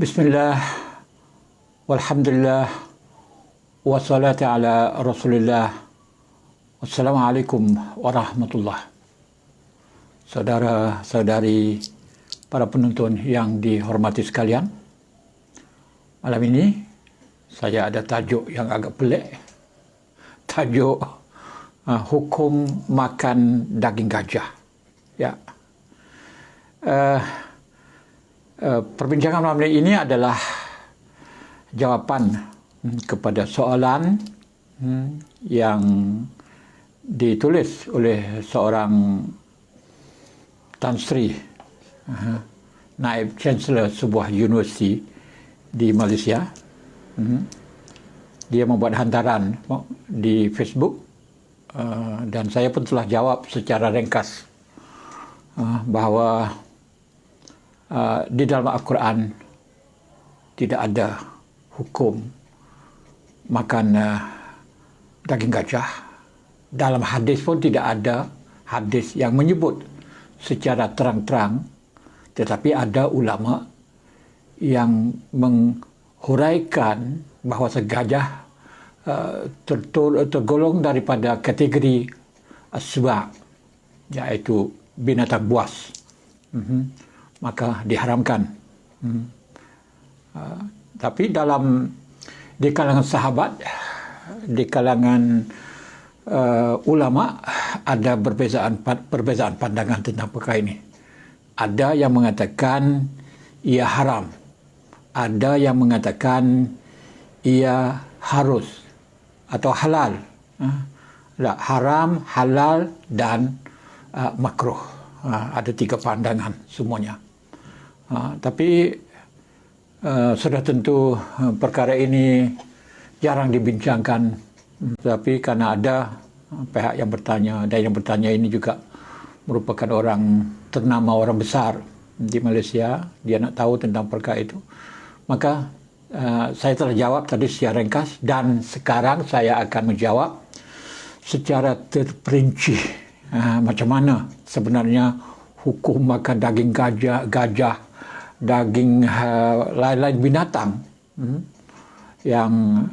Bismillah, walhamdulillah, wassalatu ala rasulillah. Wassalamualaikum warahmatullah. Saudara-saudari, para penonton yang dihormati sekalian, malam ini saya ada tajuk yang agak pelik. Tajuk hukum makan daging gajah. Ya. Perbincangan malam ini adalah jawapan kepada soalan yang ditulis oleh seorang Tan Sri, naib chancellor sebuah universiti di Malaysia. Dia membuat hantaran di Facebook dan saya pun telah jawab secara ringkas bahawa di dalam Al-Quran tidak ada hukum makan daging gajah. Dalam hadis pun tidak ada hadis yang menyebut secara terang-terang, tetapi ada ulama yang menghuraikan bahawa gajah tergolong daripada kategori asba', iaitu binatang buas. Maka diharamkan. Tapi di kalangan sahabat, di kalangan ulama ada perbezaan pandangan tentang perkara ini. Ada yang mengatakan ia haram, ada yang mengatakan ia harus atau halal. Haram, halal dan makruh. Ada 3 pandangan semuanya. Tapi sudah tentu perkara ini jarang dibincangkan. Tapi karena ada pihak yang bertanya, dan yang bertanya ini juga merupakan orang ternama, orang besar di Malaysia, dia nak tahu tentang perkara itu, maka saya telah jawab tadi secara ringkas, dan sekarang saya akan menjawab secara terperinci macam mana sebenarnya hukum makan daging gajah, daging lain-lain binatang yang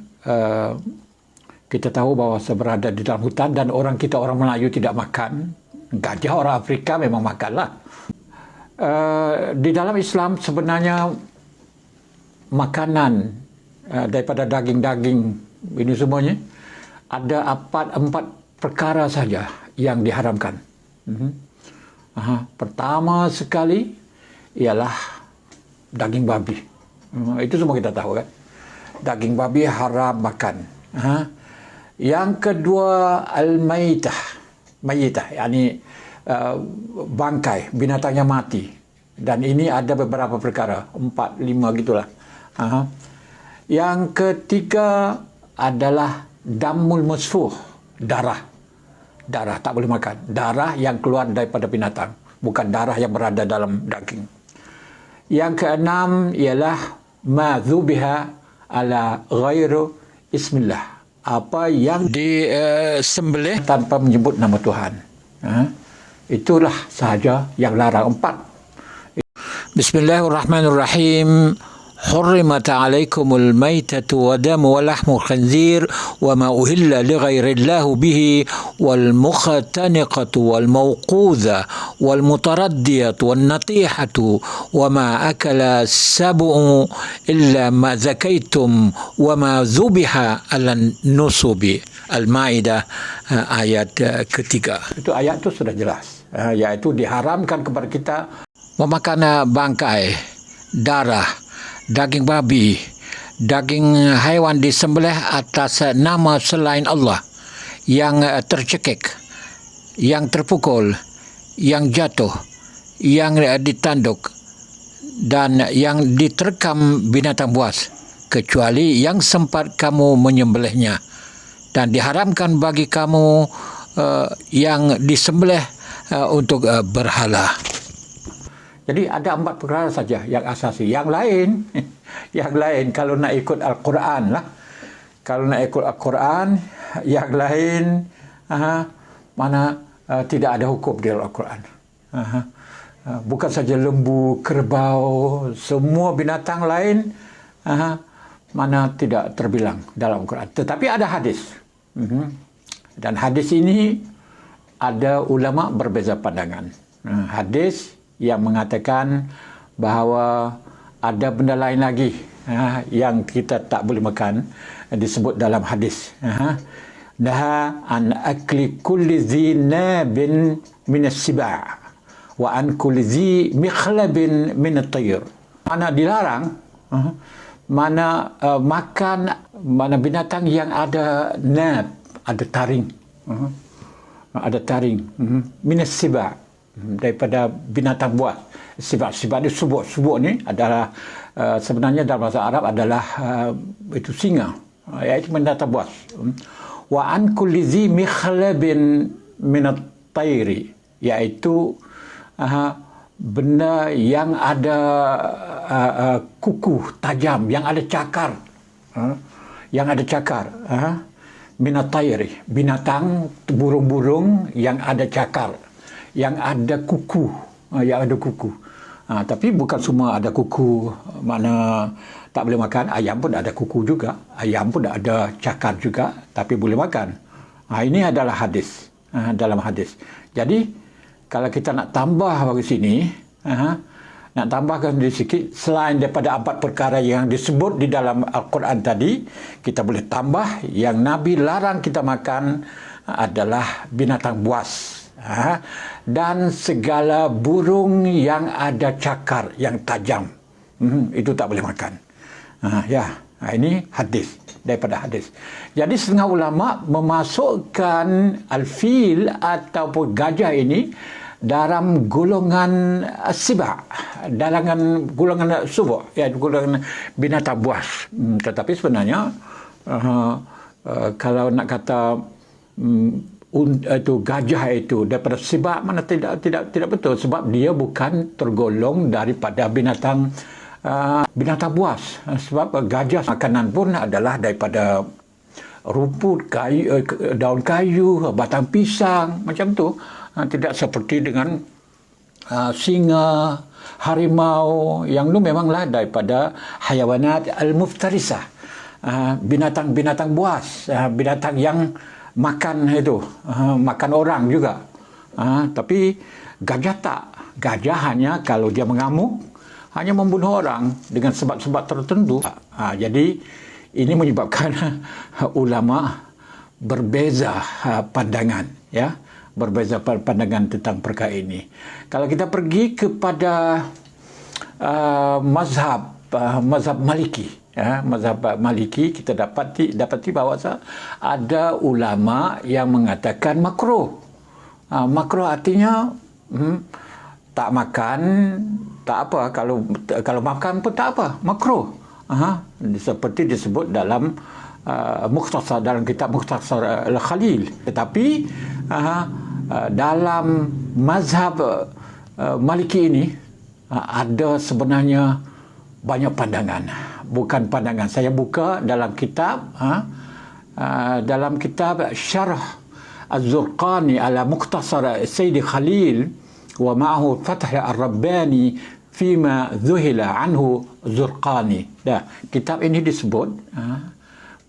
kita tahu bahawa berada di dalam hutan, dan orang Melayu tidak makan gajah. Orang Afrika memang makanlah. Di dalam Islam sebenarnya makanan daripada daging-daging ini semuanya ada 4 perkara saja yang diharamkan. Pertama sekali ialah daging babi. Itu semua kita tahu kan. Daging babi haram makan. Yang kedua al-maitah. Mayitah, yakni bangkai, binatang yang mati. Dan ini ada beberapa perkara, 4, 5 gitulah. Yang ketiga adalah damul masfuh, darah tak boleh makan. Darah yang keluar daripada binatang, bukan darah yang berada dalam daging. Yang keenam ialah ma dzubiha ala ghairu ismillah, apa yang disembelih tanpa menyebut nama Tuhan. Itulah sahaja yang larang. 4. Bismillahirrahmanirrahim. حرمت عليكم الميتة ودم ولحم الخنزير وما أهل لغير الله به والمختنقة والموقوذة والمتردية والنطيحة وما أكل السبع إلا ما زكيتم وما ذبح على النصب. Al-Maidah ayat ketiga. Itu ayat itu sudah jelas, yaitu diharamkan kepada kita memakan bangkai, darah, daging babi, daging haiwan disembelih atas nama selain Allah, yang tercekik, yang terpukul, yang jatuh, yang ditanduk, dan yang diterkam binatang buas, kecuali yang sempat kamu menyembelihnya. Dan diharamkan bagi kamu yang disembelih untuk berhala. Jadi ada 4 perkara saja yang asasi. Yang lain kalau nak ikut Al-Quran lah. Kalau nak ikut Al-Quran, yang lain mana tidak ada hukum di Al-Quran. bukan saja lembu, kerbau, semua binatang lain mana tidak terbilang dalam Al-Quran. Tetapi ada hadis. Dan hadis ini ada ulama berbeza pandangan. Hadis yang mengatakan bahawa ada benda lain lagi yang kita tak boleh makan, disebut dalam hadis. Naha an akli kulli zi nabin min as-siba' wa an kulli zi mikhlabin min at-tayr. Mana dilarang makan mana binatang yang ada nab, ada taring. Ada taring. Min as-siba', daripada binatang buas. Sibak ni, subuk ni adalah sebenarnya dalam bahasa Arab adalah itu singa, iaitu binatang buas. Wa an kulli zi mikhlabin min at-tayri, iaitu benda yang ada kuku tajam, yang ada cakar, min at-tayri, binatang burung-burung yang ada cakar, yang ada kuku, tapi bukan semua ada kuku, mana tak boleh makan. Ayam pun ada kuku juga, ayam pun ada cakar juga, tapi boleh makan. Ini adalah hadis, dalam hadis. Jadi kalau kita nak tambah bagi sini, nak tambahkan sedikit, selain daripada 4 perkara yang disebut di dalam Al-Quran tadi, kita boleh tambah yang Nabi larang kita makan adalah binatang buas. Dan segala burung yang ada cakar, yang tajam, itu tak boleh makan. Ini hadis, daripada hadis. Jadi setengah ulama memasukkan al-fil ataupun gajah ini dalam golongan siba', dalam golongan subuk, golongan binatang buas. Tetapi sebenarnya kalau nak kata itu gajah itu daripada sibak, mana tidak betul, sebab dia bukan tergolong daripada binatang buas. Sebab gajah makanan pun adalah daripada rumput, kayu, daun kayu, batang pisang, macam tu. Tidak seperti dengan singa, harimau, yang itu memanglah daripada hayawanat al-muftarisah, binatang-binatang buas, binatang yang makan itu, makan orang juga. Tapi gajah tak. Gajah hanya kalau dia mengamuk, hanya membunuh orang dengan sebab-sebab tertentu. Jadi ini menyebabkan ulama berbeza pandangan, berbeza pandangan tentang perkara ini. Kalau kita pergi kepada mazhab Maliki, mazhab Maliki, kita dapati bahawa ada ulama yang mengatakan makruh. Makruh artinya tak makan tak apa, kalau makan pun tak apa, makruh. Seperti disebut dalam Mukhtasar, dalam kitab Mukhtasar Al-Khalil. Tetapi dalam mazhab Maliki ini ada sebenarnya banyak pandangan. Bukan pandangan, saya buka dalam kitab Syarh Az-Zurqani ala Mukhtasar Sayyid Khalil wa ma'ahu Fath Ar-Rabbani fima zuhila anhu Zurqani. Kitab ini disebut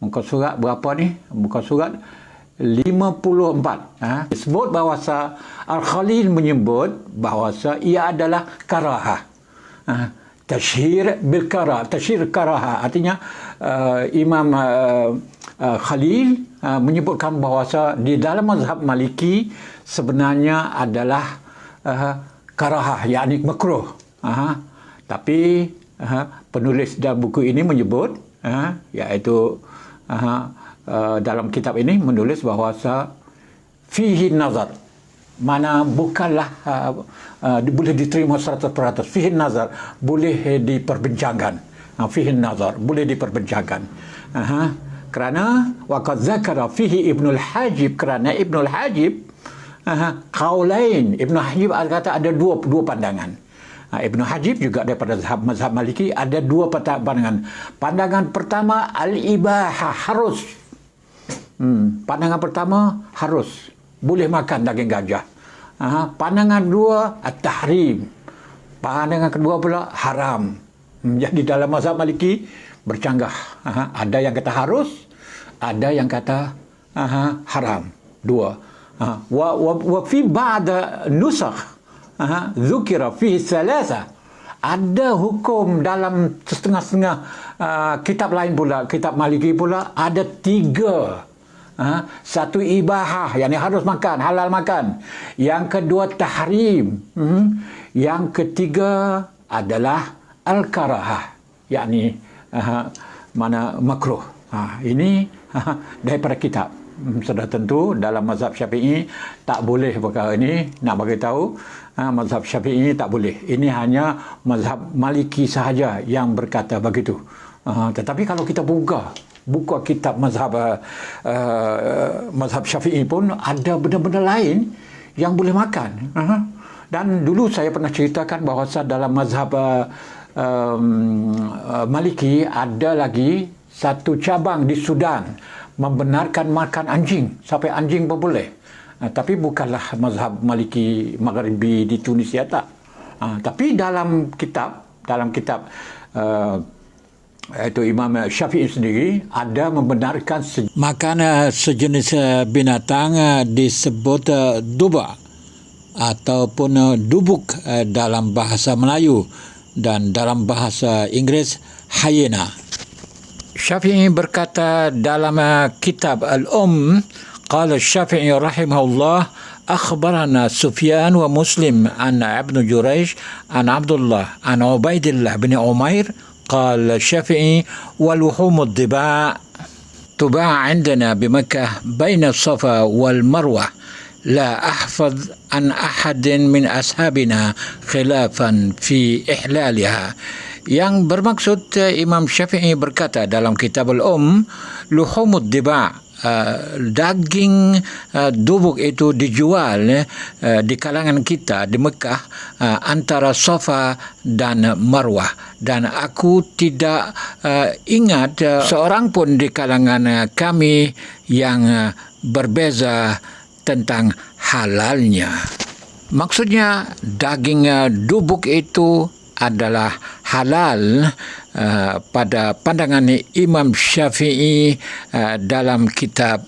muka surat berapa ni? Muka surat 54. Disebut bahawasa Al-Khalil menyebut bahawasa ia adalah karahah. Tashhir bil karah, tashhir karahah artinya Imam Khalil menyebutkan bahawasa di dalam mazhab Maliki sebenarnya adalah karahah, yakni makruh. Tapi penulis dalam buku ini menyebut iaitu dalam kitab ini menulis bahawasa fihi nazar, mana bukanlah boleh diterima 100%. Fihi nazar, boleh diperbincangkan. Fihi nazar, boleh diperbincangkan. Kerana waqad zakara fihi Ibnul Hajib, kerana Ibnul Hajib qaulain, Ibnu Hajib kata ada dua pandangan. Ibnu Hajib juga daripada mazhab Maliki ada dua pandangan. Pandangan pertama al-ibahah, harus. Pandangan pertama harus, boleh makan daging gajah. Pandangan dua at-tahrim, Pandangan kedua pula haram. Jadi dalam mazhab Maliki bercanggah. Ada yang kata harus, ada yang kata haram. Dua. Wa fi ba'da nusakh dzukira fihi thalatha. Ada hukum dalam setengah-setengah kitab lain pula, kitab Maliki pula ada 3. Satu ibahah, yang harus makan, halal makan. Yang kedua tahrim. Yang ketiga adalah al-karahah, yakni mana makruh. Ini daripada kitab. Sudah tentu dalam mazhab Syafi'i tak boleh perkara ini. Nak bagi tahu, mazhab Syafi'i tak boleh. Ini hanya mazhab Maliki sahaja yang berkata begitu. Tetapi kalau kita buka kitab mazhab Syafi'i pun ada benda-benda lain yang boleh makan. Dan dulu saya pernah ceritakan bahawa dalam mazhab Maliki ada lagi satu cabang di Sudan membenarkan makan anjing, sampai anjing pun boleh. Tapi bukanlah mazhab Maliki Maghribi di Tunisia, tak. Tapi dalam kitab itu Imam Syafi'i sendiri ada membenarkan makan sejenis binatang disebut duba ataupun dubuk dalam bahasa Melayu, dan dalam bahasa Inggeris hyena. Syafi'i berkata dalam kitab qala Syafi'i rahimahullah, akhbarana Sufyan wa Muslim an Ibn Jurayj an Abdullah an Ubaidillah bin Umair قال الشافعي ولحوم الضباع تباع عندنا بمكة بين الصفا والمروة لا أحفظ عن أحد من أصحابنا خلافا في إحلالها. Yang bermaksud Imam Syafi'i berkata dalam kitab luhumud diba', daging dubuk itu dijual di kalangan kita di Mekah antara Safa dan Marwah, dan aku tidak ingat seorang pun di kalangan kami yang berbeza tentang halalnya. Maksudnya daging dubuk itu adalah halal pada pandangan Imam Syafi'i dalam kitab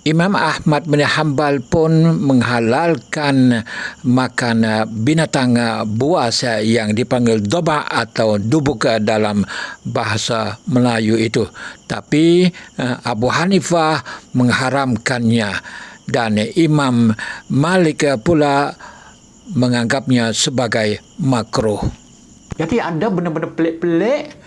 Imam Ahmad bin Hanbal pun menghalalkan makan binatang buas yang dipanggil doba atau dubuk dalam bahasa Melayu itu. Tapi Abu Hanifah mengharamkannya, dan Imam Malik pula menganggapnya sebagai makruh. Jadi ada benda-benda pelik-pelik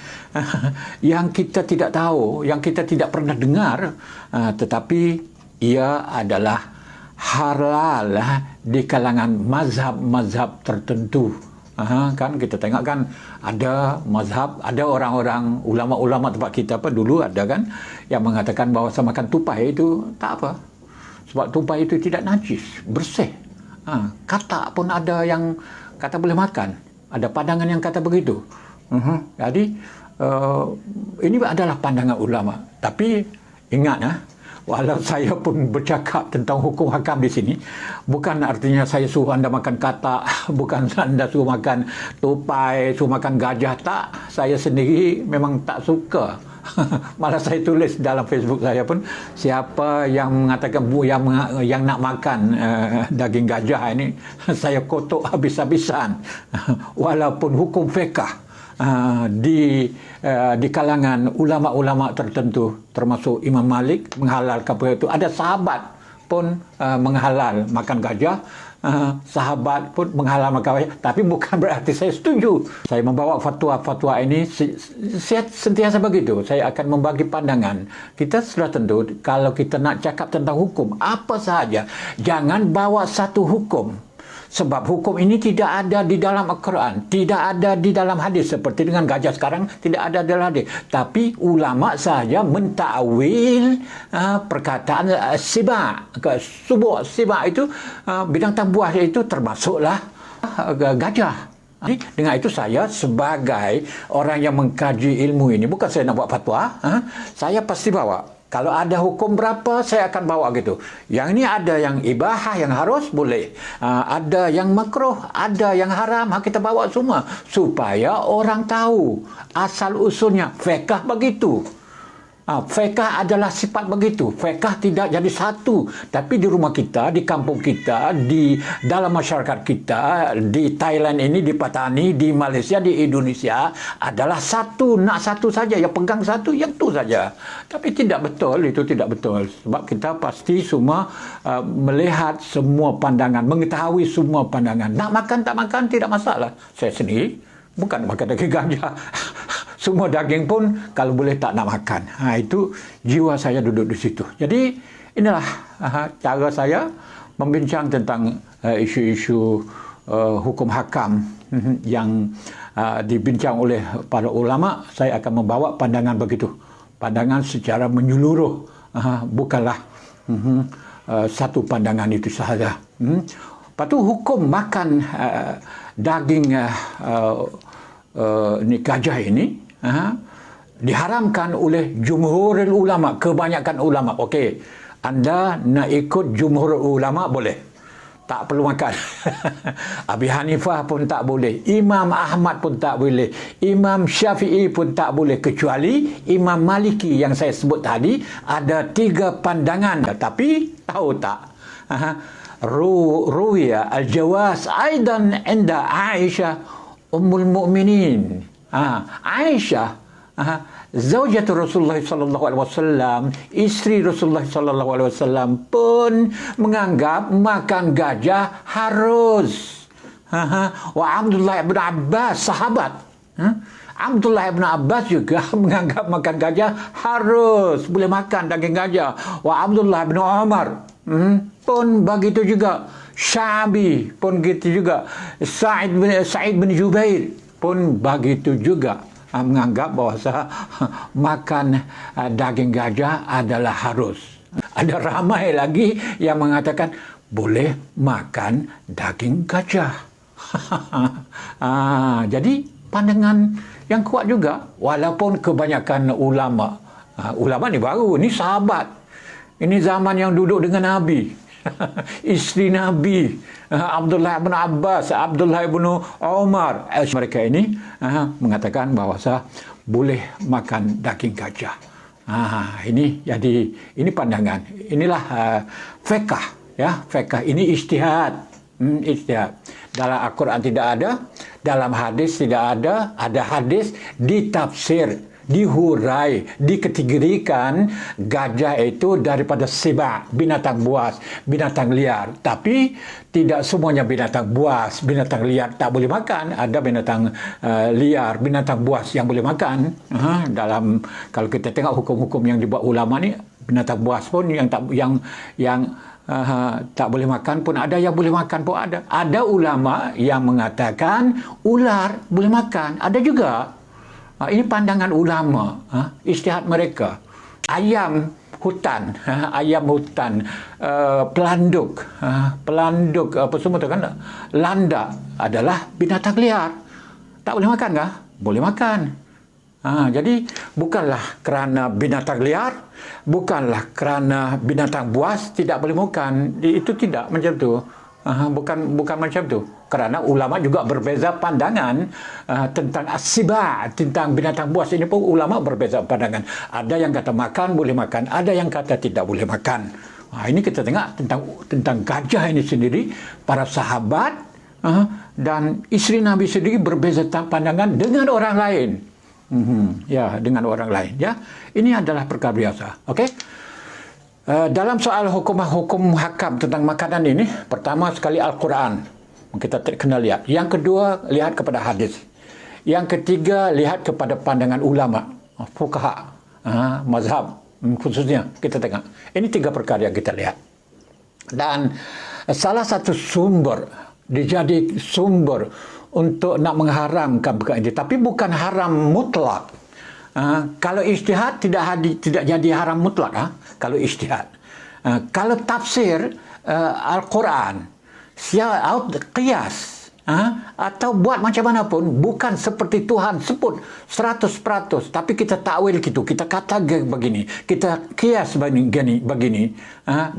yang kita tidak tahu, yang kita tidak pernah dengar, tetapi ia adalah halal di kalangan mazhab-mazhab tertentu. Kan kita tengok kan ada mazhab, ada orang-orang ulama-ulama tempat kita dulu ada kan yang mengatakan bahawa makan tupai itu tak apa, sebab tupai itu tidak najis, bersih. Kata pun ada yang kata boleh makan, ada pandangan yang kata begitu. Jadi ini adalah pandangan ulama. Tapi ingat, walau saya pun bercakap tentang hukum hakam di sini, bukan artinya saya suruh anda makan katak, bukan anda suruh makan tupai, suruh makan gajah, tak. Saya sendiri memang tak suka. Malah saya tulis dalam Facebook saya pun, siapa yang mengatakan yang nak makan daging gajah ini, saya kotok habis-habisan. Walaupun hukum fiqh di kalangan ulama-ulama tertentu termasuk Imam Malik menghalalkan itu. Ada sahabat pun menghalal makan gajah, sahabat pun menghalal makan gajah, tapi bukan berarti saya setuju. Saya membawa fatwa-fatwa ini saya sentiasa begitu. Saya akan membagi pandangan. Kita sudah tentu kalau kita nak cakap tentang hukum apa sahaja, jangan bawa satu hukum. Sebab hukum ini tidak ada di dalam Al-Quran, tidak ada di dalam hadis. Seperti dengan gajah sekarang, tidak ada dalam hadis. Tapi ulama sahaja mentakwil perkataan siba'. Subuh siba' itu, binatang buas itu termasuklah gajah. Jadi, dengan itu saya sebagai orang yang mengkaji ilmu ini, bukan saya nak buat fatwa, saya pasti bawa. Kalau ada hukum berapa, saya akan bawa gitu. Yang ini ada yang ibahah, yang harus, boleh. Ada yang makruh, ada yang haram, kita bawa semua. Supaya orang tahu asal usulnya. Fiqh begitu. Fiqh adalah sifat begitu. Fiqh tidak jadi satu. Tapi di rumah kita, di kampung kita, di dalam masyarakat kita, di Thailand ini, di Patani, di Malaysia, di Indonesia, adalah satu. Nak satu saja. Yang pegang satu, yang itu saja. Tapi tidak betul. Itu tidak betul. Sebab kita pasti semua melihat semua pandangan. Mengetahui semua pandangan. Nak makan, tak makan, tidak masalah. Saya sendiri bukan makan daging gajah. Semua daging pun kalau boleh tak nak makan. Itu jiwa saya duduk di situ. Jadi inilah cara saya membincang tentang isu-isu hukum hakam yang dibincang oleh para ulama. Saya akan membawa pandangan begitu. Pandangan secara menyeluruh. Bukanlah satu pandangan itu sahaja. Lepas tu hukum makan daging gajah ini diharamkan oleh jumhurul ulama, kebanyakan ulama. Okey, anda nak ikut jumhurul ulama boleh, tak perlu makan. Abi Hanifah pun tak boleh, Imam Ahmad pun tak boleh, Imam Syafi'i pun tak boleh, kecuali Imam Maliki yang saya sebut tadi. Ada 3 pandangan. Tapi tahu tak, ruwiya al-jawaz aidan inda Aisyah Ummul Mukminin. Aisyah, zaujatu Rasulullah sallallahu alaihi wasallam, isteri Rasulullah sallallahu alaihi wasallam pun menganggap makan gajah harus. Wa Abdullah bin Abbas, sahabat, Abdullah bin Abbas juga menganggap makan gajah harus, boleh makan daging gajah. Wa Abdullah bin Umar pun begitu juga. Syabi pun begitu juga. Sa'id bin Jubair pun begitu juga, menganggap bahawa makan daging gajah adalah harus. Ada ramai lagi yang mengatakan boleh makan daging gajah. Jadi pandangan yang kuat juga, walaupun kebanyakan ulama, ulama ni baru, ni sahabat, ini zaman yang duduk dengan Nabi. Isteri Nabi, Abdullah bin Abbas, Abdullah bin Umar, mereka ini mengatakan bahawa boleh makan daging gajah. Ini jadi ini pandangan. Inilah fiqh, ya. Fiqh ini ijtihad. Ijtihad. Dalam Al-Quran tidak ada, dalam hadis tidak ada. Ada hadis ditafsir, dihurai, dikategorikan gajah itu daripada siba, binatang buas, binatang liar. Tapi tidak semuanya binatang buas, binatang liar tak boleh makan. Ada binatang liar, binatang buas yang boleh makan. Dalam kalau kita tengok hukum-hukum yang dibuat ulama ni, binatang buas pun yang tak boleh makan pun ada, yang boleh makan pun ada. Ada ulama yang mengatakan ular boleh makan, ada juga. Ini pandangan ulama, ijtihad mereka. Ayam hutan, pelanduk, apa semua tu kan, landak adalah binatang liar. Tak boleh makan kah? Boleh makan. Jadi bukanlah kerana binatang liar, bukanlah kerana binatang buas tidak boleh makan. Itu tidak macam tu. Bukan macam tu. Kerana ulama juga berbeza pandangan tentang as-siba, tentang binatang buas ini pun ulama berbeza pandangan. Ada yang kata makan boleh makan, ada yang kata tidak boleh makan. Ini kita tengok tentang gajah ini sendiri, para sahabat dan isteri Nabi sendiri berbeza pandangan dengan orang lain. Ya, dengan orang lain, ya. Ini adalah perkara biasa. Okey. Dalam soal hukum hakam tentang makanan ini, pertama sekali Al-Quran kita kena lihat. Yang kedua, lihat kepada hadis. Yang ketiga, lihat kepada pandangan ulama, fuqaha, mazhab khususnya kita tengok. Ini 3 perkara yang kita lihat. Dan salah satu sumber, dijadi sumber untuk nak mengharamkan perkara ini, tapi bukan haram mutlak. Kalau ijtihad tidak jadi haram mutlak. Kalau ijtihad, kalau tafsir Al-Quran, qiyas, atau buat macam mana pun, bukan seperti Tuhan sebut 100%, tapi kita takwil gitu, kita kata begini, kita kias begini,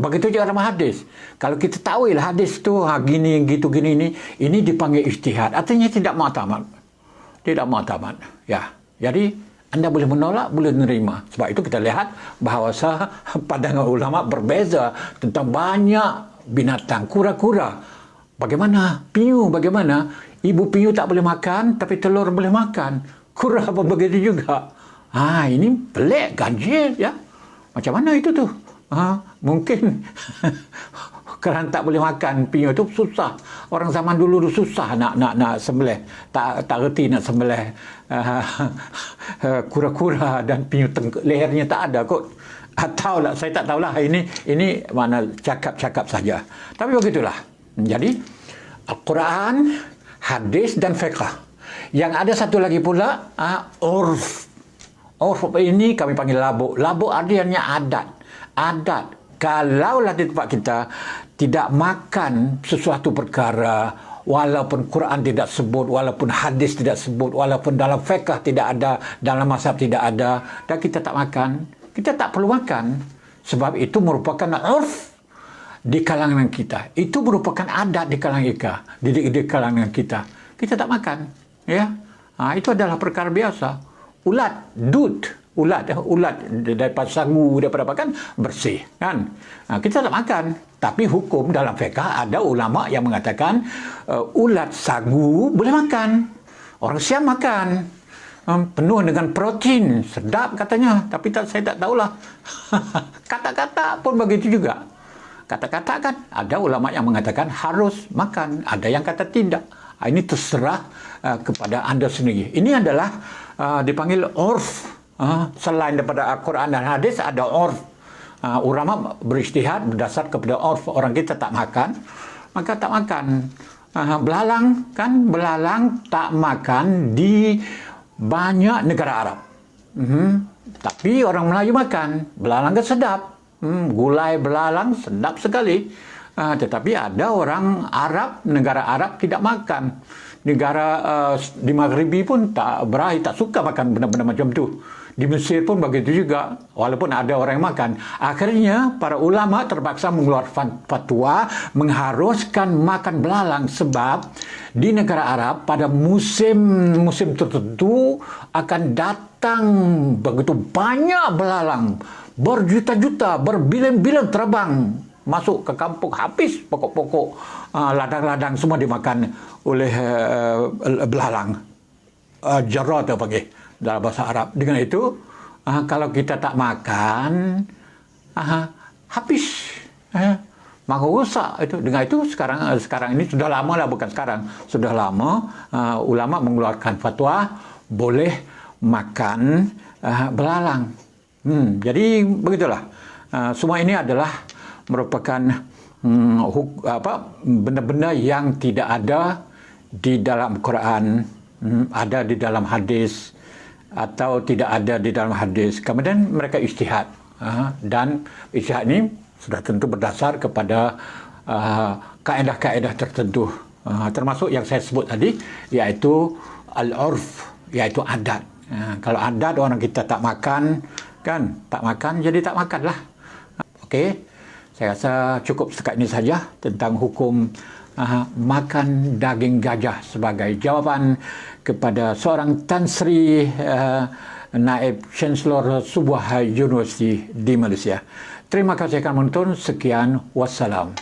begitu juga dalam hadis. Kalau kita takwil hadis tu gini gitu gini ini dipanggil ijtihad, artinya tidak mu'tamad. Tidak mu'tamad. Ya. Jadi Anda boleh menolak, boleh menerima. Sebab itu kita lihat bahawa pandangan ulama berbeza tentang banyak binatang, kura-kura. Bagaimana? Penyu bagaimana? Ibu penyu tak boleh makan, tapi telur boleh makan. Kura pun begitu juga. Ini pelik, ganjil, ya. Macam mana itu tu? Mungkin kerana tak boleh makan penyu itu susah. Orang zaman dulu tu susah nak sembelih. Tak reti nak sembelih kura-kura dan penyu, lehernya tak ada kot. Atau lah, saya tak tahulah, ini mana cakap-cakap saja. Tapi begitulah. Jadi Al-Quran, hadis dan fiqh. Yang ada satu lagi pula urf. Urf ini kami panggil labuk. Labuk artinya adat. Kalaulah di tempat kita tidak makan sesuatu perkara, walaupun Quran tidak sebut, walaupun hadis tidak sebut, walaupun dalam fiqh tidak ada, dalam mazhab tidak ada, dan kita tak makan, kita tak perlu makan. Sebab itu merupakan urf di kalangan kita. Itu merupakan adat di kalangan kita. Di kalangan kita. Kita tak makan. Ya. Itu adalah perkara biasa. Ulat, ulat daripada sagu, daripada apa kan, bersih. Kan? Kita tak makan. Tapi hukum dalam fiqh ada ulama yang mengatakan ulat sagu boleh makan. Orang Siam makan. Penuh dengan protein. Sedap katanya. Tapi saya tak tahulah. Kata-kata pun begitu juga. Kata-kata kan, ada ulama yang mengatakan harus makan, ada yang kata tidak. Ini terserah kepada anda sendiri. Ini adalah dipanggil urf. Selain daripada Al-Quran dan hadis, ada urf. Ulama berijtihad berdasar kepada urf. Orang kita tak makan, maka tak makan. Belalang kan, belalang tak makan di banyak negara Arab. Tapi orang Melayu makan. Belalang kan sedap. Gulai belalang sedap sekali. Tetapi ada orang Arab, negara Arab tidak makan. Negara di Maghribi pun tak suka makan benda-benda macam tu. Di Mesir pun begitu juga, walaupun ada orang yang makan. Akhirnya para ulama terpaksa mengeluarkan fatwa mengharuskan makan belalang, sebab di negara Arab pada musim tertentu akan datang begitu banyak belalang. Berjuta-juta, berbilion-bilion terbang masuk ke kampung, habis pokok-pokok, ladang-ladang semua dimakan oleh belalang. Jarad apa panggil dalam bahasa Arab. Dengan itu, kalau kita tak makan, habis. Maka rusak itu. Dengan itu sekarang ini sudah lama lah, bukan sekarang, sudah lama ulama mengeluarkan fatwa boleh makan belalang. Jadi begitulah. Semua ini adalah merupakan benda-benda yang tidak ada di dalam Quran, ada di dalam hadis, atau tidak ada di dalam hadis. Kemudian mereka ijtihad. Dan ijtihad ini sudah tentu berdasar kepada kaedah-kaedah tertentu. Termasuk yang saya sebut tadi, iaitu al-urf, iaitu adat. Kalau adat orang kita tak makan, kan, tak makan, jadi tak makanlah. Okey, saya rasa cukup setakat ini saja tentang hukum makan daging gajah sebagai jawapan kepada seorang Tan Sri, naib Chancellor sebuah universiti di Malaysia. Terima kasih kerana menonton. Sekian, wassalam.